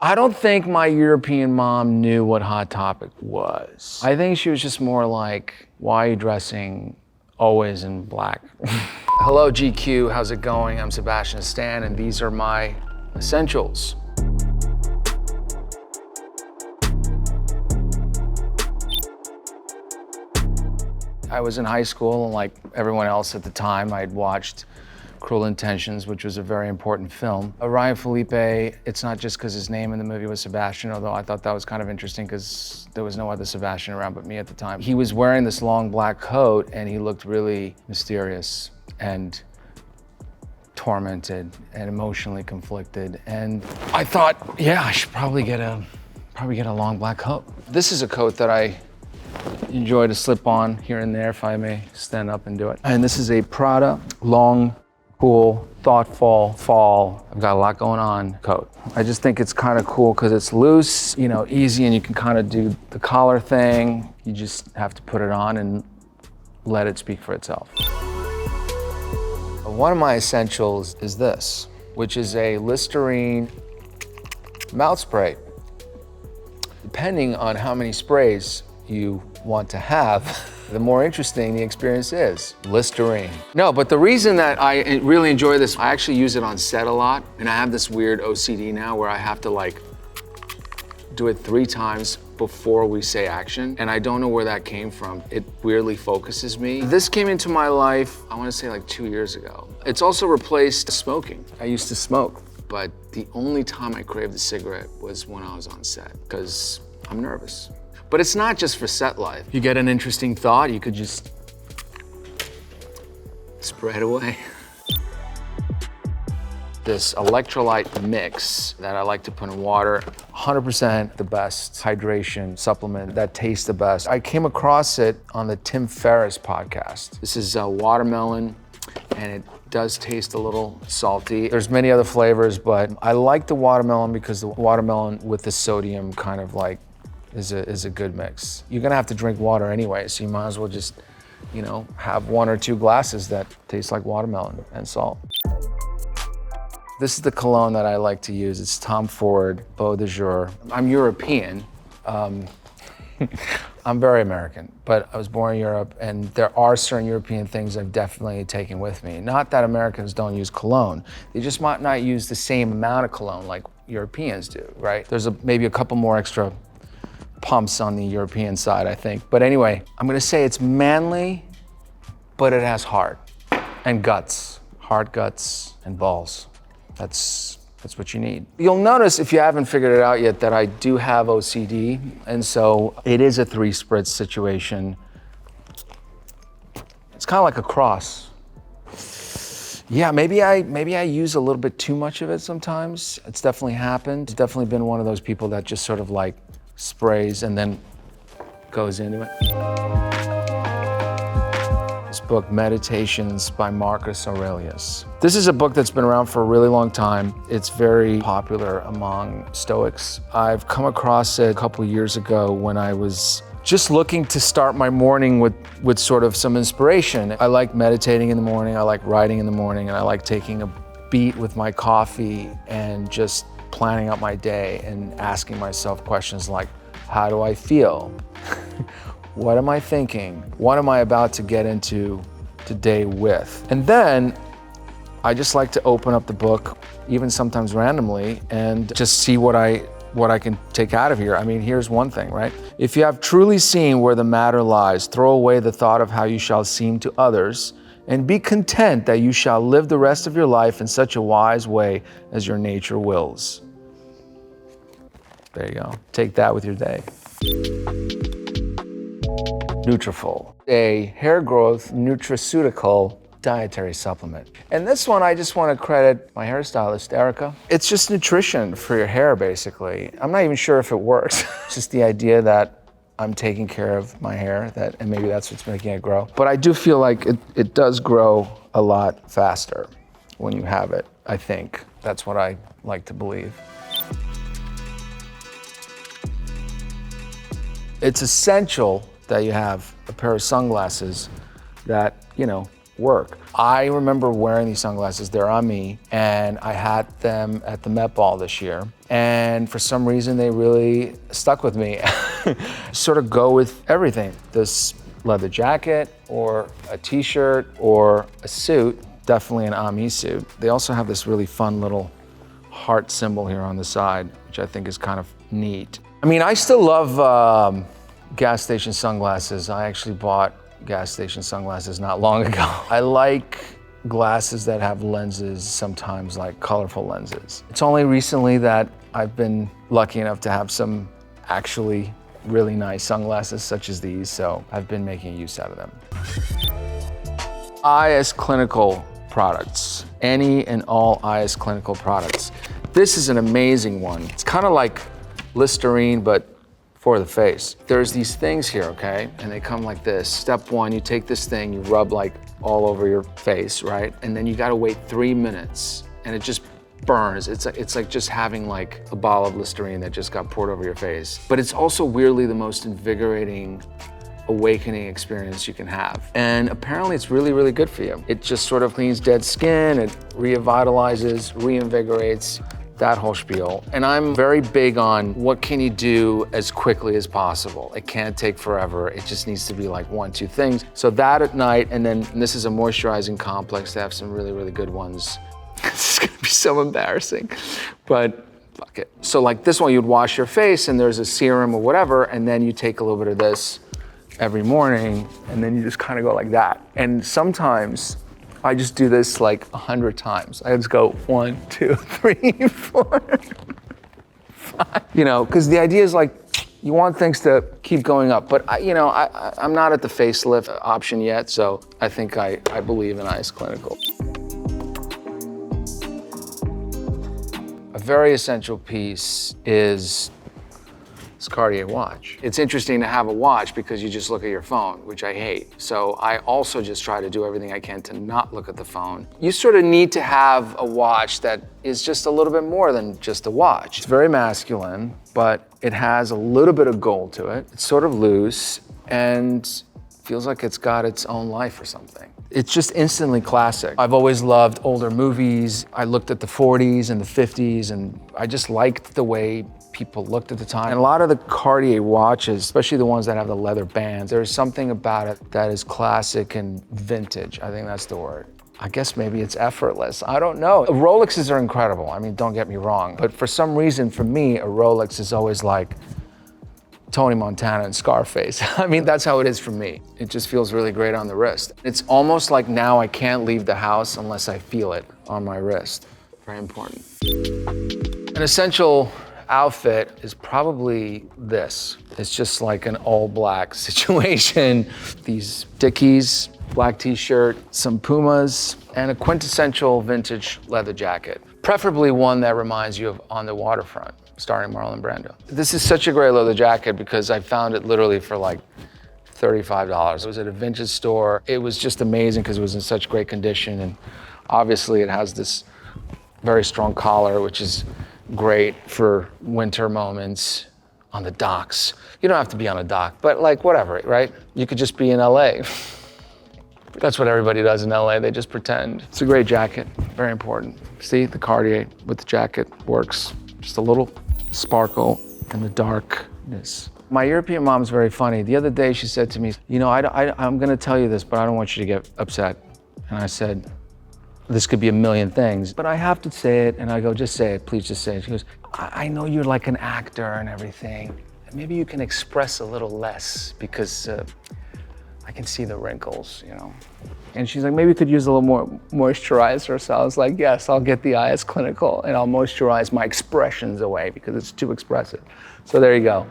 I don't think my European mom knew what Hot Topic was. I think she was just more like, why are you dressing always in black? Hello, GQ, how's it going? I'm Sebastian Stan, and these are my essentials. I was in high school, and like everyone else at the time, I'd watched Cruel Intentions, which was a very important film. Ryan Felipe, it's not just because his name in the movie was Sebastian, although I thought that was kind of interesting because there was no other Sebastian around but me at the time. He was wearing this long black coat and he looked really mysterious and tormented and emotionally conflicted. And I thought, yeah, I should probably get a long black coat. This is a coat that I enjoy to slip on here and there if I may stand up and do it. And this is a Prada long, cool, thoughtful fall. I've got a lot going on coat. I just think it's kind of cool because it's loose, easy, and you can kind of do the collar thing. You just have to put it on and let it speak for itself. One of my essentials is this, which is a Listerine mouth spray. Depending on how many sprays you want to have, the more interesting the experience is. Listerine. No, but the reason that I really enjoy this, I actually use it on set a lot, and I have this weird OCD now where I have to do it 3 times before we say action, and I don't know where that came from. It weirdly focuses me. This came into my life, I want to say 2 years ago. It's also replaced smoking. I used to smoke, but the only time I craved a cigarette was when I was on set, because I'm nervous. But it's not just for set life. You get an interesting thought, you could just spray it away. This electrolyte mix that I like to put in water, 100% the best hydration supplement that tastes the best. I came across it on the Tim Ferriss podcast. This is watermelon, and it does taste a little salty. There's many other flavors, but I like the watermelon because the watermelon with the sodium kind of is a good mix. You're gonna have to drink water anyway, so you might as well just, have 1 or 2 glasses that taste like watermelon and salt. This is the cologne that I like to use. It's Tom Ford Beau de Jour. I'm European. I'm very American, but I was born in Europe, and there are certain European things I've definitely taken with me. Not that Americans don't use cologne. They just might not use the same amount of cologne like Europeans do, right? There's maybe a couple more extra pumps on the European side, I think. But anyway, I'm gonna say it's manly, but it has heart and guts. Heart, guts, and balls. That's what you need. You'll notice, if you haven't figured it out yet, that I do have OCD, and so it is a 3 spritz situation. It's kind of like a cross. Yeah, maybe I use a little bit too much of it sometimes. It's definitely happened. It's definitely been one of those people that just sort of sprays and then goes into it. This book, Meditations by Marcus Aurelius. This is a book that's been around for a really long time. It's very popular among Stoics. I've come across it a couple years ago when I was just looking to start my morning with sort of some inspiration. I like meditating in the morning, I like writing in the morning, and I like taking a beat with my coffee and just planning out my day and asking myself questions like, how do I feel? What am I thinking? What am I about to get into today with? And then I just like to open up the book, even sometimes randomly, and just see what I can take out of here. I mean, here's one thing, right? If you have truly seen where the matter lies, throw away the thought of how you shall seem to others, and be content that you shall live the rest of your life in such a wise way as your nature wills. There you go. Take that with your day. Nutrafol, a hair growth nutraceutical dietary supplement. And this one, I just want to credit my hairstylist, Erica. It's just nutrition for your hair, basically. I'm not even sure if it works. It's just the idea that I'm taking care of my hair, and maybe that's what's making it grow. But I do feel like it does grow a lot faster when you have it, I think. That's what I like to believe. It's essential that you have a pair of sunglasses that, work. I remember wearing these sunglasses, they're on me, and I had them at the Met Ball this year. And for some reason, they really stuck with me. Sort of go with everything. This leather jacket or a t-shirt or a suit, definitely an Ami suit. They also have this really fun little heart symbol here on the side, which I think is kind of neat. I mean, I still love gas station sunglasses. I actually bought gas station sunglasses not long ago. I like glasses that have lenses, sometimes like colorful lenses. It's only recently that I've been lucky enough to have some actually really nice sunglasses such as these, so I've been making use out of them. IS Clinical products, any and all IS Clinical products. This is an amazing one. It's kind of like Listerine, but for the face. There's these things here, okay? And they come like this. Step one, you take this thing, you rub like all over your face, right? And then you gotta wait 3 minutes and it just burns. It's like just having like a bottle of Listerine that just got poured over your face. But it's also weirdly the most invigorating, awakening experience you can have. And apparently it's really, really good for you. It just sort of cleans dead skin, it revitalizes, reinvigorates, that whole spiel. And I'm very big on what can you do as quickly as possible. It can't take forever. It just needs to be like 1, 2 things. So that at night, and then this is a moisturizing complex. They have some really, really good ones. This is gonna be so embarrassing, but fuck it. So like this one, you'd wash your face and there's a serum or whatever, and then you take a little bit of this every morning, and then you just kind of go like that. And sometimes I just do this like 100 times. I just go 1, 2, 3, 4, 5. You know, because the idea is like, you want things to keep going up. But I'm not at the facelift option yet, so I think I believe in IS Clinical. A very essential piece is this Cartier watch. It's interesting to have a watch because you just look at your phone, which I hate. So I also just try to do everything I can to not look at the phone. You sort of need to have a watch that is just a little bit more than just a watch. It's very masculine, but it has a little bit of gold to it. It's sort of loose and feels like it's got its own life or something. It's just instantly classic. I've always loved older movies. I looked at the 40s and the 50s, and I just liked the way people looked at the time. And a lot of the Cartier watches, especially the ones that have the leather bands, there's something about it that is classic and vintage. I think that's the word. I guess maybe it's effortless. I don't know. Rolexes are incredible. I mean, don't get me wrong. But for some reason, for me, a Rolex is always like Tony Montana and Scarface. I mean, that's how it is for me. It just feels really great on the wrist. It's almost like now I can't leave the house unless I feel it on my wrist. Very important. An essential outfit is probably this. It's just like an all black situation. These Dickies, black t-shirt, some Pumas, and a quintessential vintage leather jacket. Preferably one that reminds you of On the Waterfront, starring Marlon Brando. This is such a great leather jacket because I found it literally for like $35. It was at a vintage store. It was just amazing because it was in such great condition, and obviously it has this very strong collar, which is great for winter moments on the docks. You don't have to be on a dock, but like whatever, right? You could just be in LA. That's what everybody does in LA, they just pretend. It's a great jacket, very important. See, the Cartier with the jacket works. Just a little sparkle in the darkness. My European mom's very funny. The other day she said to me, you know, I'm gonna tell you this, but I don't want you to get upset. And I said, this could be a million things, but I have to say it. And I go, just say it, please just say it. She goes, I know you're like an actor and everything. Maybe you can express a little less because I can see the wrinkles, you know? And she's like, maybe you could use a little more moisturizer. So I was like, yes, I'll get the IS Clinical and I'll moisturize my expressions away because it's too expressive. So there you go.